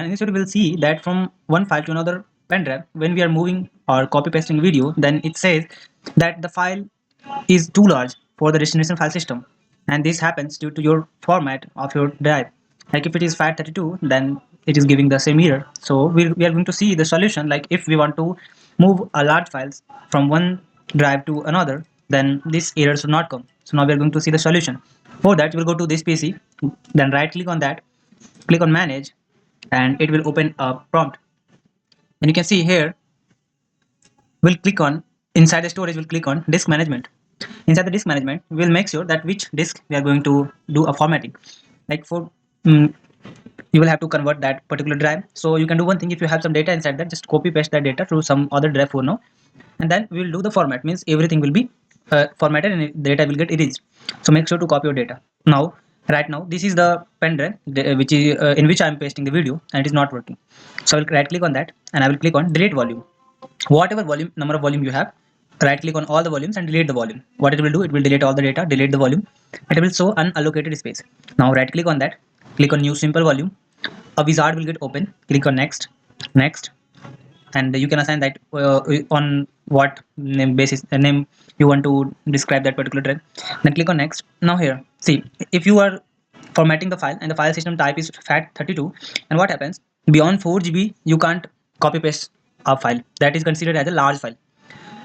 And instead we'll see that from one file to another pen drive, when we are moving or copy pasting video, then it says that the file is too large for the destination file system, and this happens due to your format of your drive. Like if it is FAT32, then it is giving the same error. So we are going to see the solution. Like if we want to move a large files from one drive to another, then this error should not come. So now we are going to see the solution. For that, we'll go to this PC, then right click on that, click on manage, and it will open a prompt. And you can see here, we'll click on inside the storage, we'll click on disk management. Inside the disk management, we'll make sure that which disk we are going to do a formatting. Like for you will have to convert that particular drive. So you can do one thing: if you have some data inside that, just copy paste that data to some other drive for now, and then we'll do the format. Means everything will be formatted and the data will get erased. So make sure to copy your data. Now, right now, this is the pen drive which is in which I am pasting the video, and it is not working. So I will right click on that, and I will click on delete volume. Whatever volume, number of volume you have, right click on all the volumes and delete the volume. What it will do, it will delete all the data, delete the volume. It will show unallocated space. Now right click on that, click on new simple volume. A wizard will get open. Click on next, next, and you can assign that on what name basis, the name you want to describe that particular drive. Then click on next. Now here, see, if you are formatting the file and the file system type is FAT32, and what happens, beyond 4 GB you can't copy paste a file that is considered as a large file.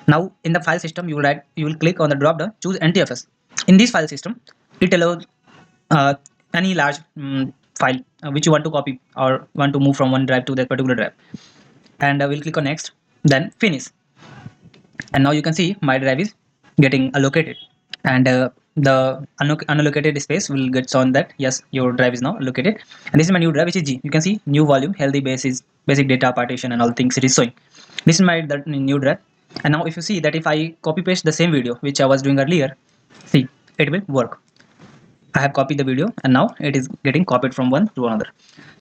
Now in the file system, you will click on the drop down, choose NTFS. In this file system, it allows any large file which you want to copy or want to move from one drive to that particular drive. And we'll click on next, then finish. And now you can see my drive is getting allocated, and the unallocated space will get shown that yes, your drive is now allocated. And this is my new drive, which is G. You can see new volume, healthy basis, basic data partition, and all things it is showing. This is my new drive. And now if you see that if I copy paste the same video which I was doing earlier, see, it will work. I have copied the video, and now it is getting copied from one to another.